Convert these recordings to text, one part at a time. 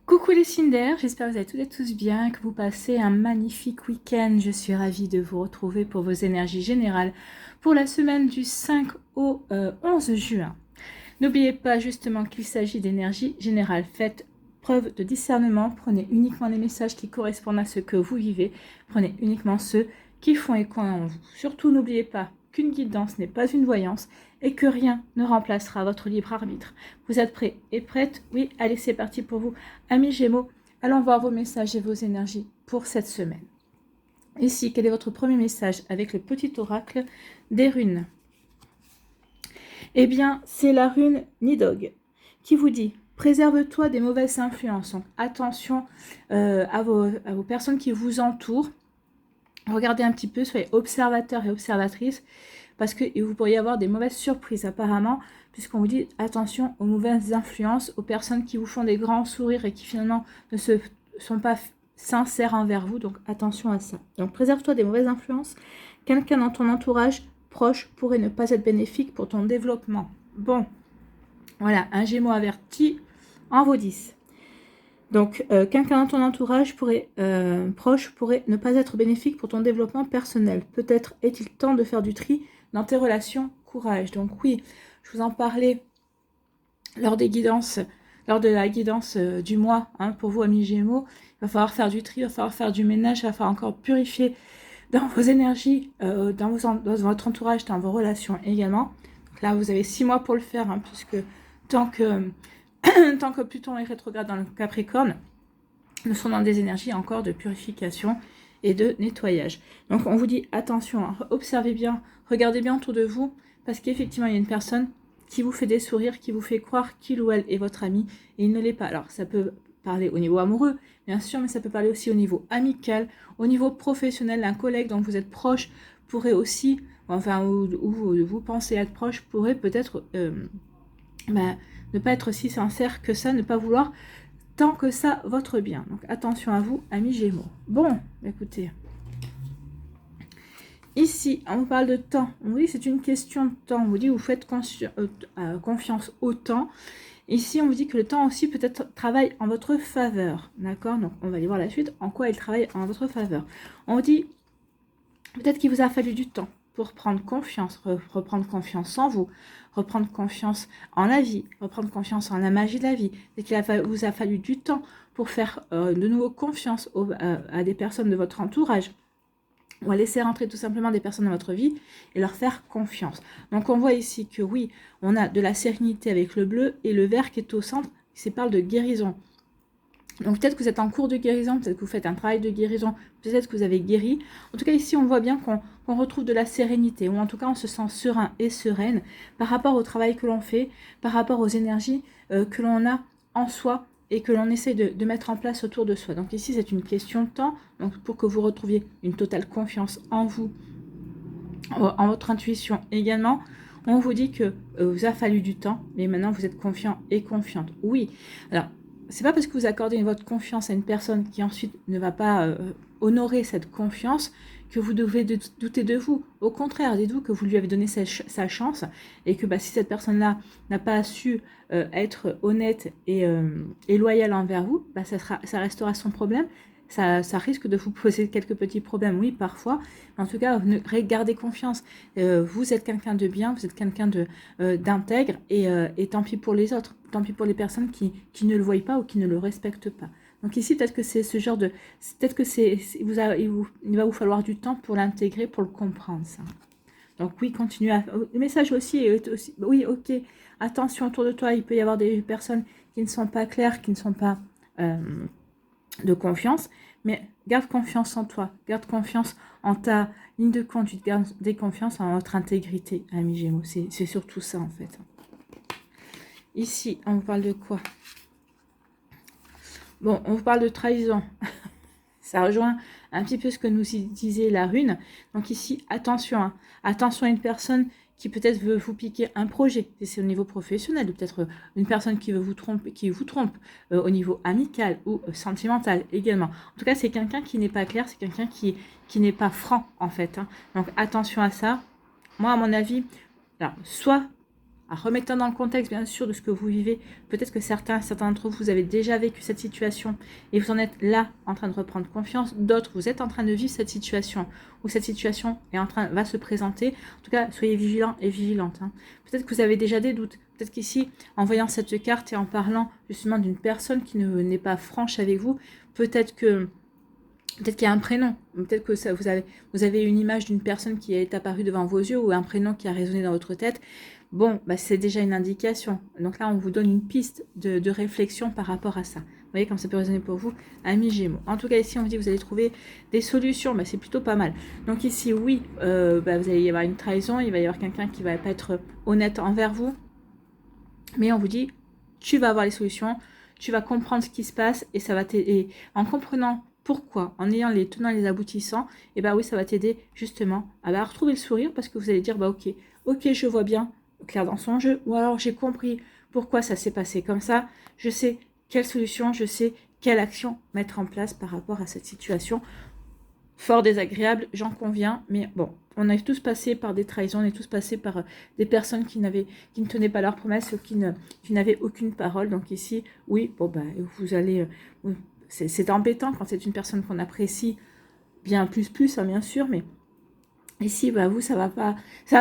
Coucou les Cinder, j'espère que vous allez toutes et tous bien, que vous passez un magnifique week-end. Je suis ravie de vous retrouver pour vos énergies générales pour la semaine du 5 au 11 juin. N'oubliez pas justement qu'il s'agit d'énergie générale. Faites preuve de discernement, prenez uniquement les messages qui correspondent à ce que vous vivez, prenez uniquement ceux qui font écho en vous. Surtout n'oubliez pas qu'une guidance n'est pas une voyance et que rien ne remplacera votre libre arbitre. Vous êtes prêts et prêtes? Oui, allez, c'est parti pour vous. Amis Gémeaux, allons voir vos messages et vos énergies pour cette semaine. Ici, quel est votre premier message avec le petit oracle des runes? Eh bien, c'est la rune Nidog qui vous dit « Préserve-toi des mauvaises influences. » Donc, attention à vos personnes qui vous entourent. Regardez un petit peu, soyez observateurs et observatrices, parce que vous pourriez avoir des mauvaises surprises apparemment, puisqu'on vous dit attention aux mauvaises influences, aux personnes qui vous font des grands sourires et qui finalement ne sont pas sincères envers vous, donc attention à ça. Donc préserve-toi des mauvaises influences. Quelqu'un dans ton entourage proche pourrait ne pas être bénéfique pour ton développement. Bon, voilà, un Gémeaux averti en vaut 10. Donc, quelqu'un dans ton entourage proche pourrait ne pas être bénéfique pour ton développement personnel. Peut-être est-il temps de faire du tri dans tes relations. Courage. Donc oui, je vous en parlais lors de la guidance du mois, hein, pour vous, amis Gémeaux. Il va falloir faire du tri, il va falloir faire du ménage, il va falloir encore purifier dans vos énergies, dans votre entourage, dans vos relations également. Donc là, vous avez 6 mois pour le faire, hein, puisque tant que Pluton est rétrograde dans le Capricorne, nous sommes dans des énergies encore de purification et de nettoyage. Donc on vous dit attention, hein, observez bien, regardez bien autour de vous, parce qu'effectivement il y a une personne qui vous fait des sourires, qui vous fait croire qu'il ou elle est votre ami, et il ne l'est pas. Alors ça peut parler au niveau amoureux, bien sûr, mais ça peut parler aussi au niveau amical, au niveau professionnel. Un collègue dont vous êtes proche pourrait aussi, enfin, où vous pensez être proche, pourrait peut-être ne pas être si sincère que ça, ne pas vouloir tant que ça votre bien. Donc attention à vous, amis Gémeaux. Bon, écoutez. Ici, on vous parle de temps. On vous dit c'est une question de temps. On vous dit vous faites confiance au temps. Ici, on vous dit que le temps aussi peut-être travaille en votre faveur. D'accord? Donc, on va aller voir la suite. En quoi il travaille en votre faveur? On vous dit peut-être qu'il vous a fallu du temps pour prendre confiance, reprendre confiance en vous, reprendre confiance en la vie, reprendre confiance en la magie de la vie. Et qu'il vous a fallu du temps pour faire de nouveau confiance à des personnes de votre entourage, ou à laisser rentrer tout simplement des personnes dans votre vie et leur faire confiance. Donc on voit ici que oui, on a de la sérénité avec le bleu et le vert qui est au centre, qui parle de guérison. Donc peut-être que vous êtes en cours de guérison, peut-être que vous faites un travail de guérison, peut-être que vous avez guéri. En tout cas ici on voit bien qu'on retrouve de la sérénité, ou en tout cas on se sent serein et sereine par rapport au travail que l'on fait, par rapport aux énergies que l'on a en soi et que l'on essaie de mettre en place autour de soi. Donc ici c'est une question de temps, donc pour que vous retrouviez une totale confiance en vous, en votre intuition également. On vous dit que vous a fallu du temps, mais maintenant vous êtes confiant et confiante. Oui, alors c'est pas parce que vous accordez votre confiance à une personne qui ensuite ne va pas honorer cette confiance que vous devez douter de vous. Au contraire, dites-vous que vous lui avez donné sa chance et que si cette personne-là n'a pas su être honnête et loyale envers vous, ça restera son problème. Ça risque de vous poser quelques petits problèmes, oui, parfois. En tout cas, gardez confiance. Vous êtes quelqu'un de bien, vous êtes quelqu'un d'intègre, et tant pis pour les autres. Tant pis pour les personnes qui ne le voient pas ou qui ne le respectent pas. Donc ici, peut-être que c'est ce genre de... Peut-être que il va vous falloir du temps pour l'intégrer, pour le comprendre, ça. Donc oui, continuez à... Le message aussi est aussi... Oui, ok, attention autour de toi, il peut y avoir des personnes qui ne sont pas claires, qui ne sont pas... de confiance, mais garde confiance en toi, garde confiance en ta ligne de conduite, garde des confiances en votre intégrité, amis Gémeaux, c'est surtout ça en fait. Ici, on vous parle de quoi? Bon, on vous parle de trahison. Ça rejoint un petit peu ce que nous disait la rune. Donc ici, attention, hein. Attention à une personne qui peut-être veut vous piquer un projet, et c'est au niveau professionnel, ou peut-être une personne qui vous trompe au niveau amical ou sentimental également. En tout cas, c'est quelqu'un qui n'est pas clair, c'est quelqu'un qui n'est pas franc en fait, hein. Donc attention à ça. Moi, à mon avis, alors, soit à remettre dans le contexte, bien sûr, de ce que vous vivez. Peut-être que certains d'entre vous, vous avez déjà vécu cette situation et vous en êtes là en train de reprendre confiance. D'autres, vous êtes en train de vivre cette situation ou cette situation va se présenter. En tout cas, soyez vigilants et vigilantes. Hein. Peut-être que vous avez déjà des doutes. Peut-être qu'ici, en voyant cette carte et en parlant justement d'une personne qui n'est pas franche avec vous, peut-être qu'il y a un prénom, peut-être que ça, vous avez une image d'une personne qui est apparue devant vos yeux ou un prénom qui a résonné dans votre tête. Bon, bah, c'est déjà une indication. Donc là, on vous donne une piste de réflexion par rapport à ça. Vous voyez comme ça peut résonner pour vous, amis Gémeaux. En tout cas, ici, on vous dit que vous allez trouver des solutions. Bah, c'est plutôt pas mal. Donc ici, oui, bah, vous allez y avoir une trahison. Il va y avoir quelqu'un qui va pas être honnête envers vous. Mais on vous dit, tu vas avoir les solutions. Tu vas comprendre ce qui se passe et ça va t'aider. En comprenant pourquoi, en ayant les tenants et les aboutissants, et bah oui, ça va t'aider justement à retrouver le sourire parce que vous allez dire, bah ok, je vois bien, clair dans son jeu, ou alors j'ai compris pourquoi ça s'est passé comme ça, je sais quelle solution, je sais quelle action mettre en place par rapport à cette situation. Fort désagréable, j'en conviens, mais bon, on est tous passés par des trahisons, on est tous passés par des personnes qui ne tenaient pas leurs promesses, qui n'avaient aucune parole. Donc ici, oui, bon bah, vous allez, c'est embêtant quand c'est une personne qu'on apprécie bien plus, hein, bien sûr, mais ici, bah, vous, ça va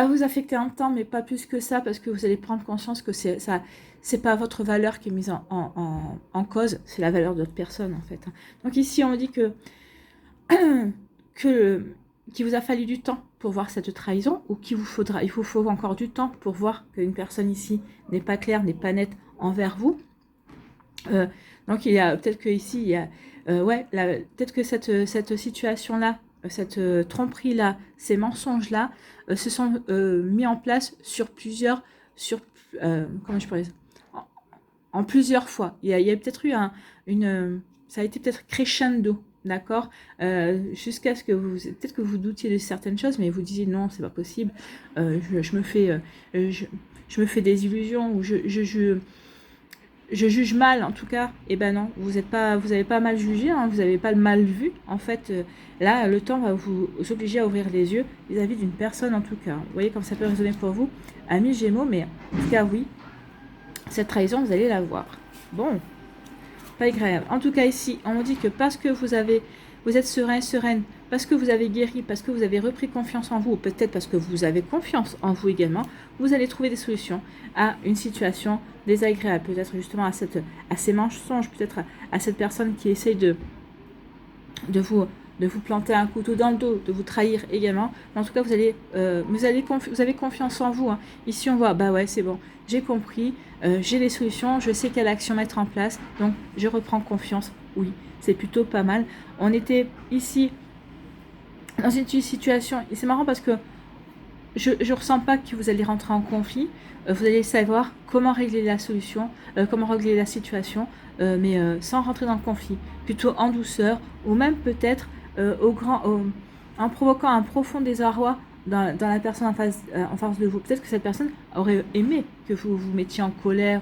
vous affecter un temps, mais pas plus que ça, parce que vous allez prendre conscience que c'est pas votre valeur qui est mise en cause, c'est la valeur d'autres personnes, en fait. Donc ici, on dit qu'il vous a fallu du temps pour voir cette trahison, ou il vous faut encore du temps pour voir qu'une personne ici n'est pas claire, n'est pas nette envers vous. Donc il y a peut-être que ici, il y a, peut-être que cette situation-là, cette tromperie-là, ces mensonges-là, se sont mis en place sur plusieurs, comment je pourrais dire, en plusieurs fois. Il y a peut-être eu ça a été peut-être crescendo. D'accord, jusqu'à ce que peut-être que vous doutiez de certaines choses, mais vous disiez non, c'est pas possible. Je me fais des illusions ou je juge mal en tout cas. Et ben non, vous avez pas mal jugé, hein, vous n'avez pas le mal vu. En fait, là, le temps va vous obliger à ouvrir les yeux vis-à-vis d'une personne en tout cas. Vous voyez comme ça peut résonner pour vous, amis Gémeaux, mais en tout cas oui, cette trahison vous allez la voir. Bon. Pas agréable. En tout cas ici, on dit que parce que vous êtes sereine, parce que vous avez guéri, parce que vous avez repris confiance en vous, ou peut-être parce que vous avez confiance en vous également, vous allez trouver des solutions à une situation désagréable, peut-être justement à ces mensonges, peut-être à cette personne qui essaye de vous planter un couteau dans le dos, de vous trahir également. Mais en tout cas, vous avez confiance en vous. Hein. Ici, on voit, bah ouais, c'est bon, j'ai compris, j'ai les solutions, je sais quelle action mettre en place, donc je reprends confiance. Oui, c'est plutôt pas mal. On était ici dans une situation, et c'est marrant parce que je ne ressens pas que vous allez rentrer en conflit. Vous allez savoir comment régler la solution, comment régler la situation, mais sans rentrer dans le conflit, plutôt en douceur, ou même peut-être en provoquant un profond désarroi dans la personne en face de vous. Peut-être que cette personne aurait aimé que vous vous mettiez en colère,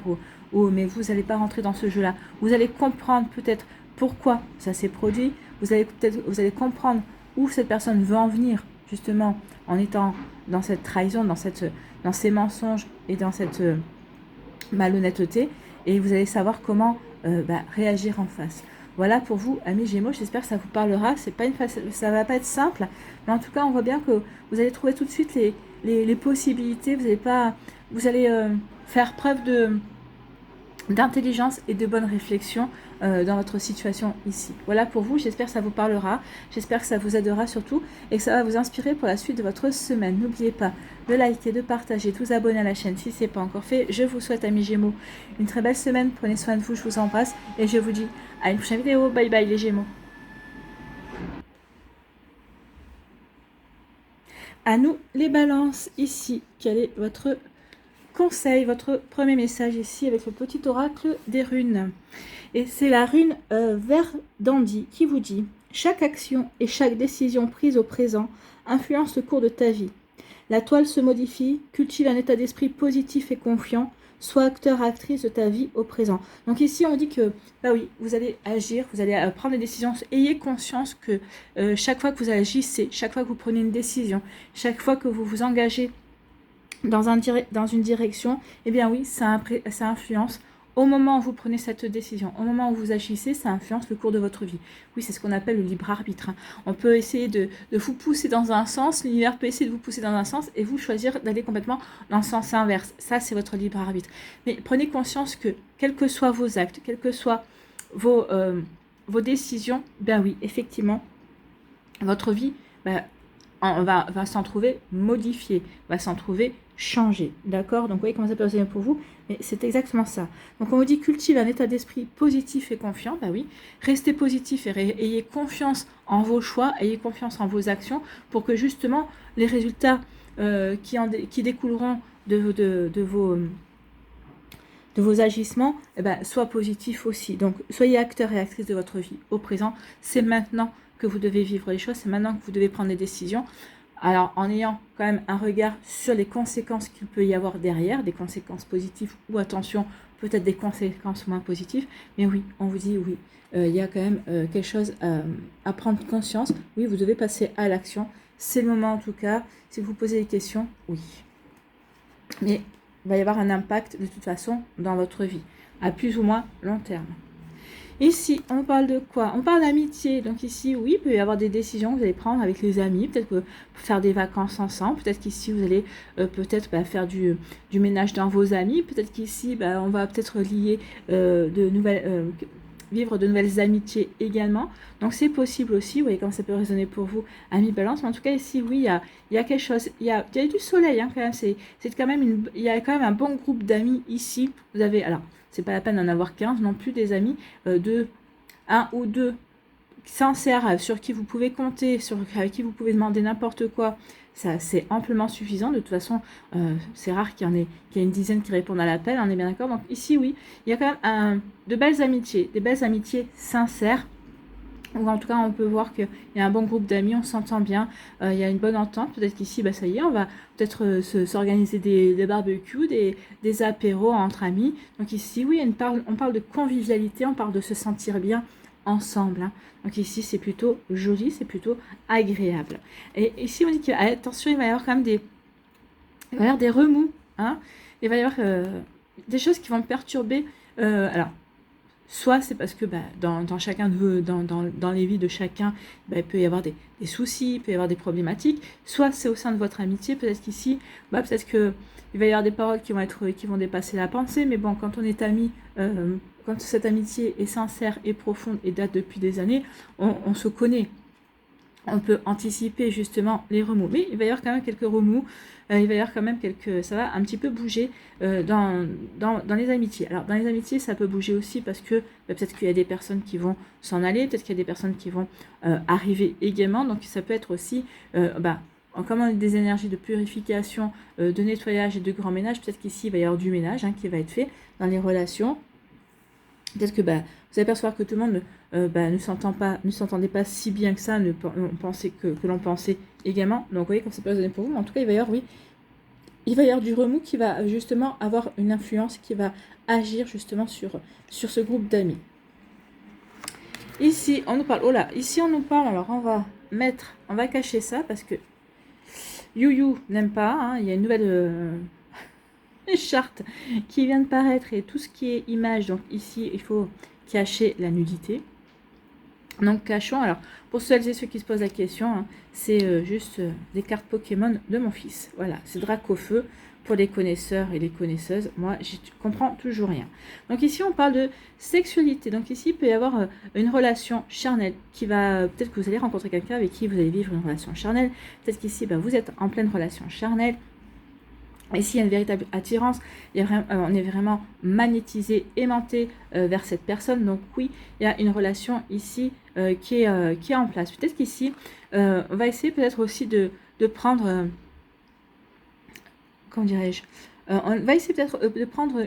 mais vous n'allez pas rentrer dans ce jeu-là. Vous allez comprendre peut-être pourquoi ça s'est produit, vous allez comprendre où cette personne veut en venir, justement, en étant dans cette trahison, dans ces mensonges et dans cette malhonnêteté, et vous allez savoir comment réagir en face. Voilà pour vous, amis Gémeaux, j'espère que ça vous parlera. Ça va pas être simple, mais en tout cas, on voit bien que vous allez trouver tout de suite les possibilités. Vous allez faire preuve d'intelligence et de bonne réflexion dans votre situation ici. Voilà pour vous, j'espère que ça vous parlera, j'espère que ça vous aidera surtout et que ça va vous inspirer pour la suite de votre semaine. N'oubliez pas de liker, de partager, de vous abonner à la chaîne si ce n'est pas encore fait. Je vous souhaite, amis Gémeaux, une très belle semaine, prenez soin de vous, je vous embrasse et je vous dis à une prochaine vidéo. Bye bye les Gémeaux. À nous les balances, ici, quel est votre conseil, votre premier message ici avec le petit oracle des runes. Et c'est la rune Verdandi qui vous dit « Chaque action et chaque décision prise au présent influence le cours de ta vie. La toile se modifie, cultive un état d'esprit positif et confiant, sois acteur, actrice de ta vie au présent. » Donc ici on dit que, bah oui, vous allez agir, vous allez prendre des décisions. Ayez conscience que chaque fois que vous agissez, chaque fois que vous prenez une décision, chaque fois que vous vous engagez dans une direction, eh bien oui, ça influence. Au moment où vous prenez cette décision, au moment où vous agissez, ça influence le cours de votre vie. Oui, c'est ce qu'on appelle le libre arbitre. On peut essayer de vous pousser dans un sens, l'univers peut essayer de vous pousser dans un sens et vous choisir d'aller complètement dans le sens inverse. Ça, c'est votre libre arbitre. Mais prenez conscience que, quels que soient vos actes, quelles que soient vos décisions, ben oui, effectivement, votre vie va s'en trouver modifiée, va s'en trouver changée. D'accord? Donc, vous voyez comment ça peut résonner pour vous, mais c'est exactement ça. Donc, on vous dit cultive un état d'esprit positif et confiant. Ben oui, restez positif et ayez confiance en vos choix, ayez confiance en vos actions pour que justement les résultats qui découleront de vos agissements soient positifs aussi. Donc, soyez acteur et actrice de votre vie au présent. C'est maintenant que vous devez vivre les choses, c'est maintenant que vous devez prendre des décisions. Alors, en ayant quand même un regard sur les conséquences qu'il peut y avoir derrière, des conséquences positives ou, attention, peut-être des conséquences moins positives. Mais oui, on vous dit oui, il y a quand même quelque chose à prendre conscience. Oui, vous devez passer à l'action. C'est le moment en tout cas. Si vous posez des questions, oui. Mais il va y avoir un impact de toute façon dans votre vie, à plus ou moins long terme. Ici, on parle de quoi? On parle d'amitié. Donc ici, oui, il peut y avoir des décisions que vous allez prendre avec les amis. Peut-être que faire des vacances ensemble. Peut-être qu'ici, vous allez faire du ménage dans vos amis. Peut-être qu'ici, on va peut-être lier vivre de nouvelles amitiés également. Donc c'est possible aussi. Vous voyez comment ça peut résonner pour vous, amis balance. Mais en tout cas, ici, oui, il y a quelque chose. Il y a du soleil, hein, quand même. C'est quand même il y a quand même un bon groupe d'amis ici. Vous avez... Alors, c'est pas la peine d'en avoir 15 non plus, des amis, de 1 ou 2 sincères sur qui vous pouvez compter, avec qui vous pouvez demander n'importe quoi. Ça, c'est amplement suffisant. De toute façon, c'est rare qu'il y ait une dizaine qui répondent à l'appel, on est bien d'accord. Donc ici, oui, il y a quand même de belles amitiés, des belles amitiés sincères. Ou en tout cas, on peut voir qu'il y a un bon groupe d'amis, on s'entend bien, il y a une bonne entente. Peut-être qu'ici, ça y est, on va peut-être s'organiser des barbecues, des apéros entre amis. Donc ici, oui, on parle de convivialité, on parle de se sentir bien ensemble. Hein. Donc ici, c'est plutôt joli, c'est plutôt agréable. Et ici, on dit qu'attention, il va y avoir quand même il va y avoir des remous. Hein. Il va y avoir des choses qui vont perturber. Alors, soit c'est parce que dans chacun dans les vies de chacun, il peut y avoir des soucis, il peut y avoir des problématiques. Soit c'est au sein de votre amitié, peut-être qu'ici, peut-être que il va y avoir des paroles qui vont dépasser la pensée. Mais bon, quand on est amis, quand cette amitié est sincère et profonde et date depuis des années, on se connaît. On peut anticiper justement les remous. Mais il va y avoir quand même quelques remous. Il va y avoir quand même ça va un petit peu bouger dans les amitiés. Alors, dans les amitiés, ça peut bouger aussi parce que peut-être qu'il y a des personnes qui vont s'en aller, peut-être qu'il y a des personnes qui vont arriver également. Donc, ça peut être aussi, comme on a des énergies de purification, de nettoyage et de grand ménage, peut-être qu'ici, il va y avoir du ménage qui va être fait dans les relations. Peut-être que vous allez percevoir que tout le monde ne s'entendait pas si bien que ça, que l'on pensait également. Donc vous voyez comme ça peut résonner pour vous. Mais en tout cas, il va y avoir du remous qui va justement avoir une influence, qui va agir justement sur ce groupe d'amis. Ici, on nous parle, alors on va cacher ça parce que You n'aime pas, hein, il y a une nouvelle... charte qui vient de paraître et tout ce qui est image, donc ici il faut cacher la nudité, donc cachons. Alors pour celles et ceux qui se posent la question, hein, c'est juste des cartes Pokémon de mon fils, voilà, c'est Dracofeu pour les connaisseurs et les connaisseuses. Moi je comprends toujours rien. Donc ici on parle de sexualité, donc ici il peut y avoir une relation charnelle qui va, peut-être que vous allez rencontrer quelqu'un avec qui vous allez vivre une relation charnelle, peut-être qu'ici vous êtes en pleine relation charnelle. Ici, il y a une véritable attirance, on est vraiment magnétisé, aimanté vers cette personne. Donc oui, il y a une relation ici qui est en place. Peut-être qu'ici, on va essayer peut-être aussi de prendre, comment dirais-je, on va essayer peut-être de prendre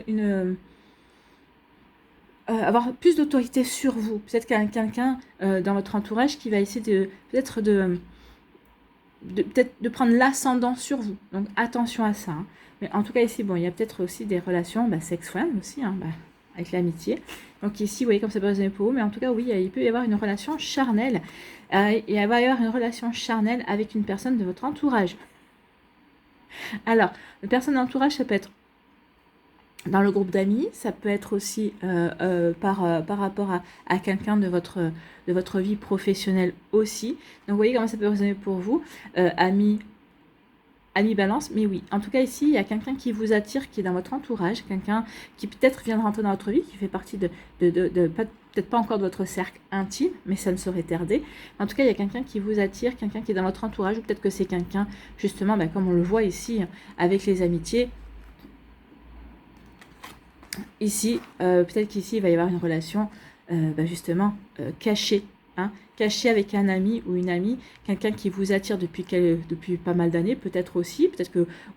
avoir plus d'autorité sur vous. Peut-être qu'il y a quelqu'un dans votre entourage qui va essayer peut-être de prendre l'ascendant sur vous. Donc attention à ça. Hein. Mais en tout cas ici, il y a peut-être aussi des relations sex-friend aussi, hein, avec l'amitié. Donc ici, vous voyez comme ça peut résonner pour vous. Mais en tout cas, oui, il peut y avoir une relation charnelle. Et il va y avoir une relation charnelle avec une personne de votre entourage. Alors, les personnes d'entourage, ça peut être dans le groupe d'amis, ça peut être aussi par rapport à quelqu'un de votre vie professionnelle aussi. Donc, vous voyez comment ça peut résonner pour vous. Amis Balance, mais oui. En tout cas, ici, il y a quelqu'un qui vous attire, qui est dans votre entourage, quelqu'un qui peut-être vient de rentrer dans votre vie, qui fait partie peut-être pas encore de votre cercle intime, mais ça ne saurait tarder. En tout cas, il y a quelqu'un qui vous attire, quelqu'un qui est dans votre entourage, ou peut-être que c'est quelqu'un, justement, comme on le voit ici, avec les amitiés. Ici, peut-être qu'ici, il va y avoir une relation, justement, cachée. Cachée avec un ami ou une amie, quelqu'un qui vous attire depuis pas mal d'années, peut-être aussi,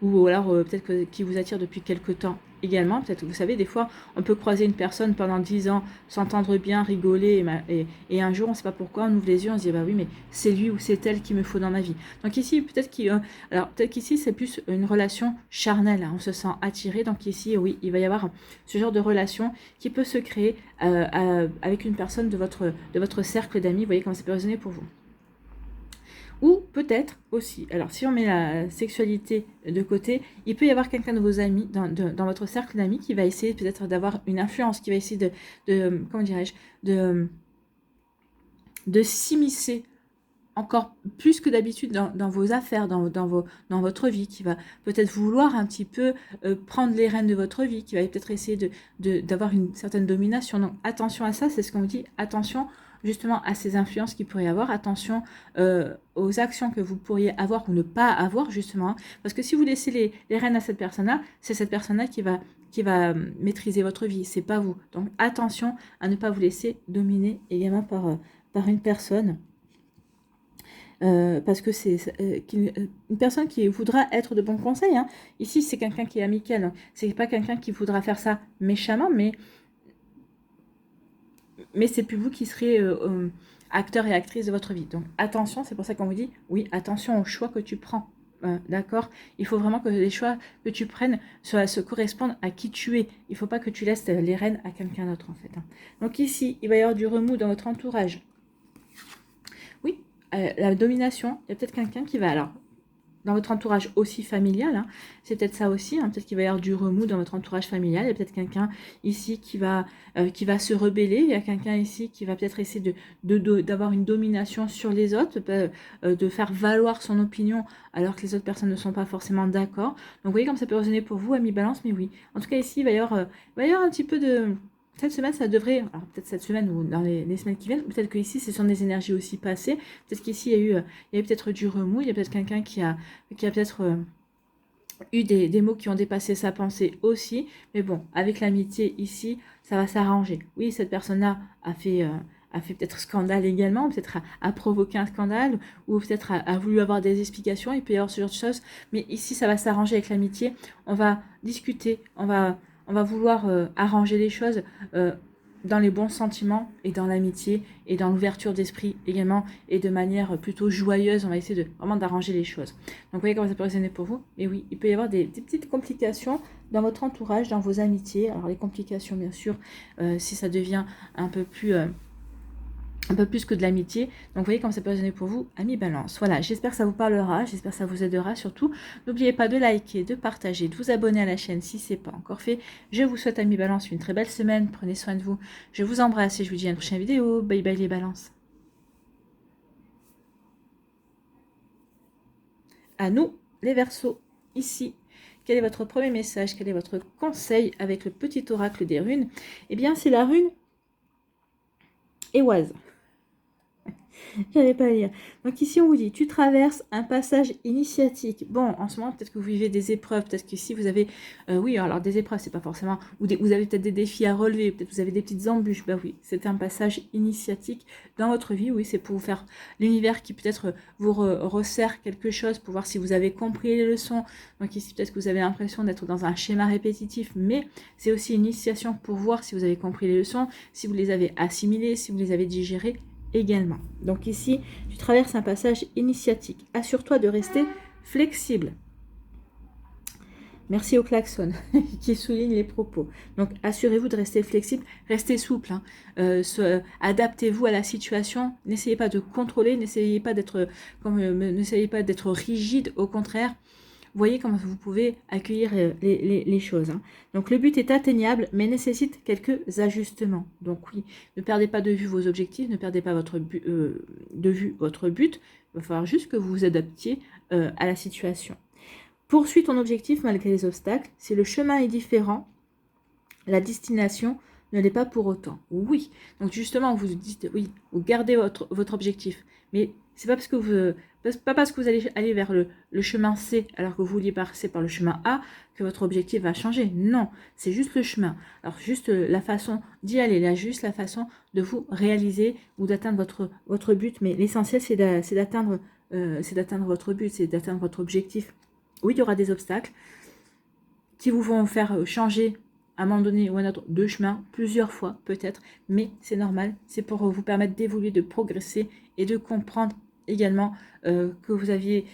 ou alors peut-être qui vous attire depuis quelque temps également. Peut-être, vous savez, des fois, on peut croiser une personne pendant 10 ans, s'entendre bien, rigoler, et un jour, on ne sait pas pourquoi, on ouvre les yeux, on se dit, bah oui, mais c'est lui ou c'est elle qu'il me faut dans ma vie. Donc ici, peut-être qu'ici, c'est plus une relation charnelle, on se sent attiré. Donc ici, oui, il va y avoir ce genre de relation qui peut se créer avec une personne de votre cercle d'amis. Vous voyez comment ça peut résonner pour vous. Ou peut-être aussi, alors si on met la sexualité de côté, il peut y avoir quelqu'un de vos amis, dans votre cercle d'amis, qui va essayer peut-être d'avoir une influence, qui va essayer comment dirais-je, de s'immiscer encore plus que d'habitude dans vos affaires, dans votre vie, qui va peut-être vouloir un petit peu prendre les rênes de votre vie, qui va peut-être essayer d'avoir une certaine domination. Donc attention à ça, c'est ce qu'on vous dit, attention justement à ces influences qu'il pourrait y avoir, attention aux actions que vous pourriez avoir ou ne pas avoir justement, parce que si vous laissez les rênes à cette personne-là, c'est cette personne-là qui va maîtriser votre vie, c'est pas vous. Donc attention à ne pas vous laisser dominer également par une personne. Parce que c'est une personne qui voudra être de bons conseils. Ici, c'est quelqu'un qui est amical. C'est pas quelqu'un qui voudra faire ça méchamment, mais c'est plus vous qui serez acteur et actrice de votre vie. Donc attention, c'est pour ça qu'on vous dit, oui, attention aux choix que tu prends. D'accord. Il faut vraiment que les choix que tu prennes se correspondent à qui tu es. Il ne faut pas que tu laisses les rênes à quelqu'un d'autre en fait. Donc ici, il va y avoir du remous dans votre entourage. Oui, la domination, il y a peut-être quelqu'un qui va, alors, dans votre entourage aussi familial, c'est peut-être ça aussi, peut-être qu'il va y avoir du remous dans votre entourage familial, il y a peut-être quelqu'un ici qui va se rebeller, il y a quelqu'un ici qui va peut-être essayer d'avoir une domination sur les autres, de faire valoir son opinion alors que les autres personnes ne sont pas forcément d'accord. Donc vous voyez comme ça peut résonner pour vous, amis Balance, mais oui. En tout cas ici, il va y avoir un petit peu de... Cette semaine, ça devrait, alors peut-être cette semaine ou dans les semaines qui viennent, peut-être qu'ici, ce sont des énergies aussi passées. Peut-être qu'ici, il y a eu peut-être du remous, il y a peut-être quelqu'un qui a peut-être eu des mots qui ont dépassé sa pensée aussi. Mais bon, avec l'amitié ici, ça va s'arranger. Oui, cette personne-là a fait peut-être scandale également, peut-être a provoqué un scandale, ou peut-être a voulu avoir des explications, il peut y avoir ce genre de choses. Mais ici, ça va s'arranger avec l'amitié. On va discuter, on va vouloir arranger les choses dans les bons sentiments et dans l'amitié et dans l'ouverture d'esprit également et de manière plutôt joyeuse. On va essayer vraiment d'arranger les choses. Donc vous voyez comment ça peut résonner pour vous. Et oui, il peut y avoir des petites complications dans votre entourage, dans vos amitiés. Alors les complications, bien sûr, si ça devient un peu plus que de l'amitié. Donc vous voyez comment ça peut résonner pour vous, amis Balance. Voilà, j'espère que ça vous parlera, j'espère que ça vous aidera surtout. N'oubliez pas de liker, de partager, de vous abonner à la chaîne si ce n'est pas encore fait. Je vous souhaite, amis Balance, une très belle semaine. Prenez soin de vous. Je vous embrasse et je vous dis à une prochaine vidéo. Bye bye les Balances. À nous, les Verseaux, ici. Quel est votre premier message? Quel est votre conseil avec le petit oracle des runes? Eh bien, c'est la rune Éoise. J'allais pas lire. Donc ici, on vous dit, tu traverses un passage initiatique. Bon, en ce moment, peut-être que vous vivez des épreuves. Peut-être que si vous avez... oui, alors des épreuves, c'est pas forcément... Vous avez peut-être des défis à relever. Peut-être que vous avez des petites embûches. Bah oui, c'est un passage initiatique dans votre vie. Oui, c'est pour vous faire l'univers qui peut-être vous resserre quelque chose pour voir si vous avez compris les leçons. Donc ici, peut-être que vous avez l'impression d'être dans un schéma répétitif. Mais c'est aussi une initiation pour voir si vous avez compris les leçons, si vous les avez assimilées, si vous les avez digérées également. Donc ici, tu traverses un passage initiatique. Assure-toi de rester flexible. Merci au klaxon qui souligne les propos. Donc assurez-vous de rester flexible, restez souple. Adaptez-vous à la situation. N'essayez pas de contrôler, n'essayez pas d'être rigide. Au contraire, voyez comment vous pouvez accueillir les choses. Hein. Donc le but est atteignable, mais nécessite quelques ajustements. Donc oui, ne perdez pas de vue vos objectifs, ne perdez pas de vue votre but. Il va falloir juste que vous vous adaptiez à la situation. Poursuis ton objectif malgré les obstacles. Si le chemin est différent, la destination ne l'est pas pour autant. Oui, donc justement, vous dites, oui, vous gardez votre objectif, mais c'est pas parce que vous allez aller vers le chemin C alors que vous vouliez passer par le chemin A que votre objectif va changer. Non, c'est juste le chemin. Alors juste la façon d'y aller, là, juste la façon de vous réaliser ou d'atteindre votre but, mais l'essentiel c'est d'atteindre votre but, c'est d'atteindre votre objectif. Oui, il y aura des obstacles qui vous vont faire changer à un moment donné ou à un autre de chemin, plusieurs fois peut-être, mais c'est normal, c'est pour vous permettre d'évoluer, de progresser et de comprendre également que vous avez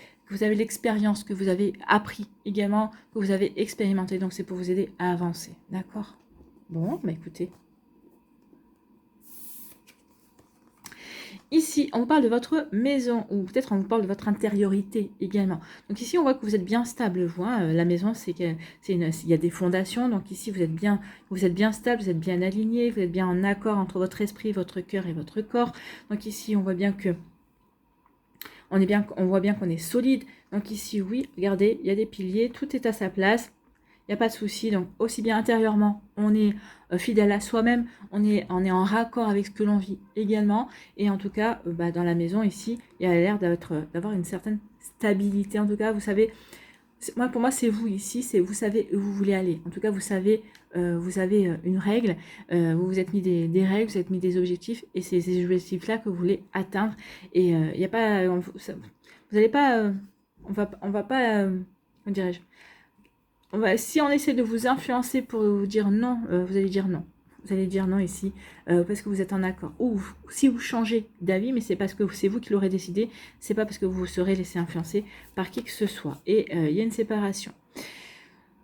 l'expérience, que vous avez appris également, que vous avez expérimenté, donc c'est pour vous aider à avancer, d'accord? Bon, bah écoutez. Ici, on vous parle de votre maison, ou peut-être on vous parle de votre intériorité également. Donc ici, on voit que vous êtes bien stable. La maison, il y a des fondations. Donc ici, vous êtes bien stable, vous êtes bien aligné, vous êtes bien en accord entre votre esprit, votre cœur et votre corps. Donc ici, on voit bien que on voit bien qu'on est solide. Donc ici, oui, regardez, il y a des piliers, tout est à sa place. Il n'y a pas de souci, donc aussi bien intérieurement, on est fidèle à soi-même, on est en raccord avec ce que l'on vit également, et en tout cas, dans la maison ici, il y a l'air d'avoir une certaine stabilité, en tout cas, vous savez, pour moi c'est vous ici, vous savez où vous voulez aller, en tout cas vous savez, vous avez une règle, vous vous êtes mis des règles, vous êtes mis des objectifs, et c'est ces objectifs-là que vous voulez atteindre, et il n'y a pas, vous n'allez pas, on va pas, comment dirais-je, si on essaie de vous influencer pour vous dire non, vous allez dire non. Vous allez dire non ici parce que vous êtes en accord. Ou si vous changez d'avis, mais c'est parce que c'est vous qui l'aurez décidé, c'est pas parce que vous vous serez laissé influencer par qui que ce soit. Et il y a une séparation.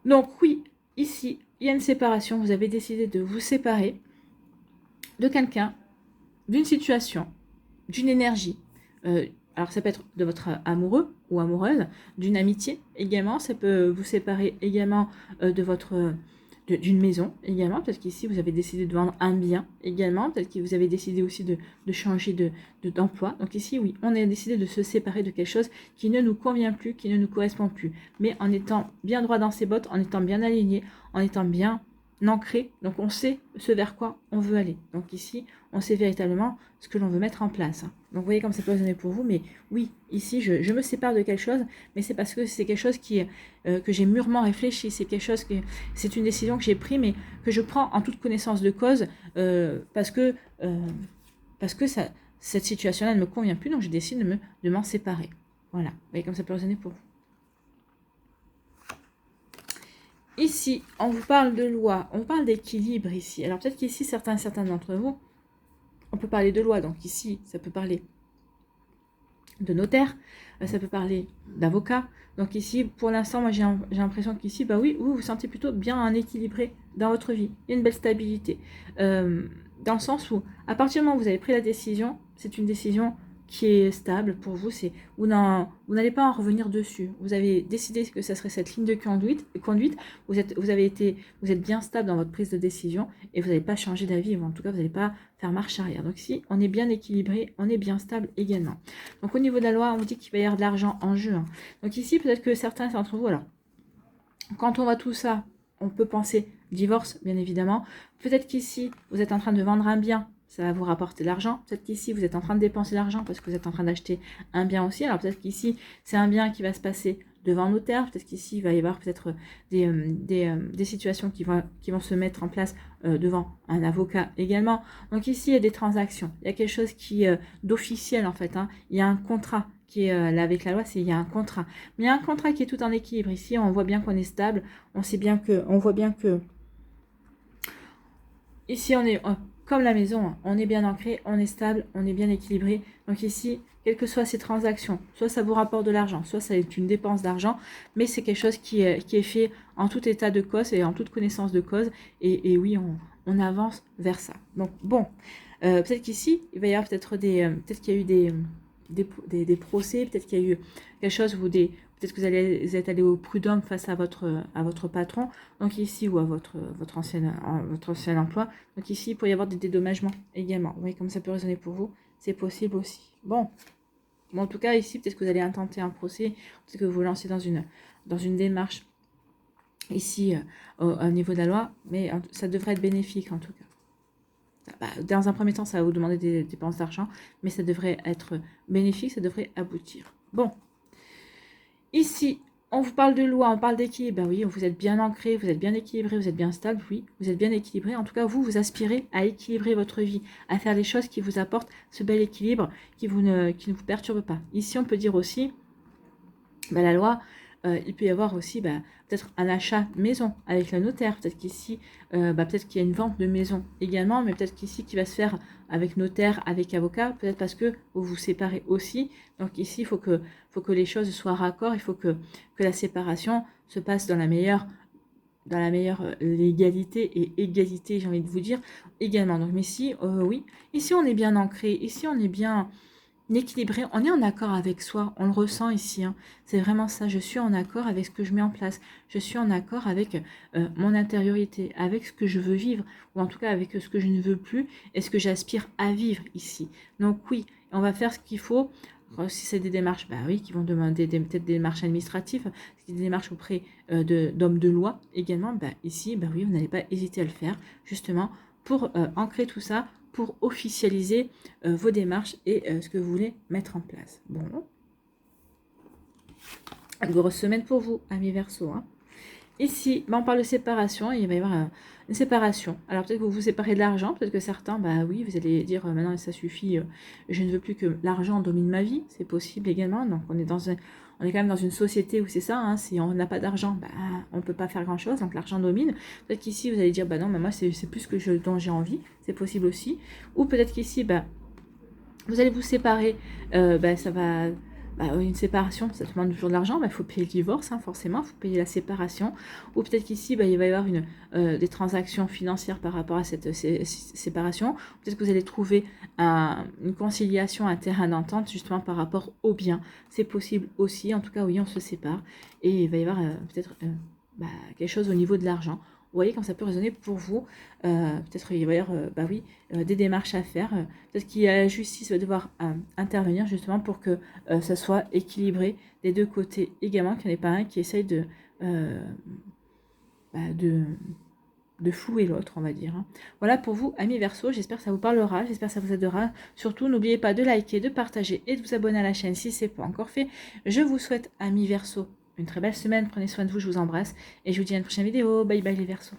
Donc oui, ici, il y a une séparation. Vous avez décidé de vous séparer de quelqu'un, d'une situation, d'une énergie. Alors ça peut être de votre amoureux ou amoureuse, d'une amitié également, ça peut vous séparer également d'une maison également, peut-être qu'ici vous avez décidé de vendre un bien également, peut-être que vous avez décidé aussi de changer d'emploi. Donc ici oui, on a décidé de se séparer de quelque chose qui ne nous convient plus, qui ne nous correspond plus, mais en étant bien droit dans ses bottes, en étant bien aligné, en étant bien ancré, donc on sait ce vers quoi on veut aller. Donc ici, on sait véritablement ce que l'on veut mettre en place. Donc vous voyez comme ça peut résonner pour vous, mais oui, ici, je me sépare de quelque chose, mais c'est parce que c'est quelque chose que j'ai mûrement réfléchi, c'est une décision que j'ai prise, mais que je prends en toute connaissance de cause, parce que cette situation-là ne me convient plus, donc je décide de m'en séparer. Voilà, vous voyez comme ça peut résonner pour vous. Ici, on vous parle de loi, on parle d'équilibre ici. Alors peut-être qu'ici, certains d'entre vous, on peut parler de loi. Donc ici, ça peut parler de notaire, ça peut parler d'avocat. Donc ici, pour l'instant, moi j'ai l'impression qu'ici, bah oui, vous vous sentez plutôt bien équilibré dans votre vie. Il y a une belle stabilité. Dans le sens où, à partir du moment où vous avez pris la décision, c'est une décision qui est stable pour vous, vous n'allez pas en revenir dessus. Vous avez décidé que ça serait cette ligne de conduite, vous êtes bien stable dans votre prise de décision et vous n'allez pas changer d'avis, ou en tout cas vous n'allez pas faire marche arrière. Donc ici, on est bien équilibré, on est bien stable également. Donc au niveau de la loi, on vous dit qu'il va y avoir de l'argent en jeu. Hein. Donc ici, peut-être que certains d'entre vous, alors, quand on voit tout ça, on peut penser divorce, bien évidemment. Peut-être qu'ici, vous êtes en train de vendre un bien, ça va vous rapporter de l'argent. Peut-être qu'ici, vous êtes en train de dépenser de l'argent parce que vous êtes en train d'acheter un bien aussi. Alors peut-être qu'ici, c'est un bien qui va se passer devant un notaire. Peut-être qu'ici, il va y avoir peut-être des situations qui vont se mettre en place devant un avocat également. Donc ici, il y a des transactions. Il y a quelque chose d'officiel en fait. Hein. Il y a un contrat qui est là avec la loi, il y a un contrat. Mais il y a un contrat qui est tout en équilibre. Ici, on voit bien qu'on est stable. On voit bien que ici, on est comme la maison, on est bien ancré, on est stable, on est bien équilibré. Donc ici, quelles que soient ces transactions, soit ça vous rapporte de l'argent, soit ça est une dépense d'argent, mais c'est quelque chose qui est fait en tout état de cause et en toute connaissance de cause. Et oui, on avance vers ça. Donc bon, peut-être qu'ici, il va y avoir peut-être qu'il y a eu des procès, peut-être qu'il y a eu quelque chose où Peut-être que vous allez être allé au prud'homme face à votre patron, donc ici, ou à votre ancien emploi. Donc ici, il peut y avoir des dédommagements également. Vous voyez comme ça peut résonner pour vous, c'est possible aussi. Bon, en tout cas, ici, peut-être que vous allez intenter un procès, peut-être que vous vous lancez dans une démarche ici au niveau de la loi, mais ça devrait être bénéfique en tout cas. Dans un premier temps, ça va vous demander des dépenses d'argent, mais ça devrait être bénéfique, ça devrait aboutir. Bon, ici, on vous parle de loi, on parle d'équilibre. Ben oui, vous êtes bien ancré, vous êtes bien équilibré, vous êtes bien stable. Oui, vous êtes bien équilibré. En tout cas, vous aspirez à équilibrer votre vie, à faire les choses qui vous apportent ce bel équilibre, qui ne vous perturbe pas. Ici, on peut dire aussi, la loi, il peut y avoir aussi peut-être un achat maison avec le notaire. Peut-être qu'ici, peut-être qu'il y a une vente de maison également, mais peut-être qu'ici, qui va se faire avec notaire, avec avocat, peut-être parce que vous vous séparez aussi. Donc ici, il faut que les choses soient raccord, il faut que la séparation se passe dans la meilleure légalité et égalité, j'ai envie de vous dire, également. Donc ici, oui, ici on est bien ancré, ici on est bien équilibré, on est en accord avec soi, on le ressent ici, hein. C'est vraiment ça, je suis en accord avec ce que je mets en place, je suis en accord avec mon intériorité, avec ce que je veux vivre, ou en tout cas avec ce que je ne veux plus, et ce que j'aspire à vivre ici. Donc oui, on va faire ce qu'il faut. Si c'est des démarches, oui, qui vont demander peut-être des démarches administratives, des démarches auprès d'hommes de loi également, ici, oui, vous n'allez pas hésiter à le faire, justement, pour ancrer tout ça, pour officialiser vos démarches et ce que vous voulez mettre en place. Bon, grosse semaine pour vous, amis Verseau, hein. Ici, on parle de séparation, il va y avoir une séparation. Alors peut-être que vous vous séparez de l'argent, peut-être que certains, oui, vous allez dire maintenant ça suffit, je ne veux plus que l'argent domine ma vie, c'est possible également. Donc on est quand même dans une société où c'est ça, hein, si on n'a pas d'argent, on ne peut pas faire grand-chose, donc l'argent domine. Peut-être qu'ici vous allez dire, non, mais moi c'est plus dont j'ai envie, c'est possible aussi. Ou peut-être qu'ici, vous allez vous séparer, ça va... une séparation, ça demande toujours de l'argent, il faut payer le divorce, hein, forcément, il faut payer la séparation. Ou peut-être qu'ici, il va y avoir des transactions financières par rapport à cette séparation. Peut-être que vous allez trouver une conciliation, un terrain d'entente, justement par rapport au bien. C'est possible aussi, en tout cas, oui, on se sépare. Et il va y avoir peut-être quelque chose au niveau de l'argent. Vous voyez comme ça peut résonner pour vous. Peut-être il va y avoir des démarches à faire. Peut-être qu'il y a la justice va devoir intervenir justement pour que ça soit équilibré des deux côtés également, qu'il n'y en ait pas un qui essaye de flouer l'autre, on va dire, hein. Voilà pour vous, amis Verseau. J'espère que ça vous parlera, j'espère que ça vous aidera. Surtout, n'oubliez pas de liker, de partager et de vous abonner à la chaîne si ce n'est pas encore fait. Je vous souhaite, amis Verseau, une très belle semaine, prenez soin de vous, je vous embrasse et je vous dis à une prochaine vidéo. Bye bye les Verseaux.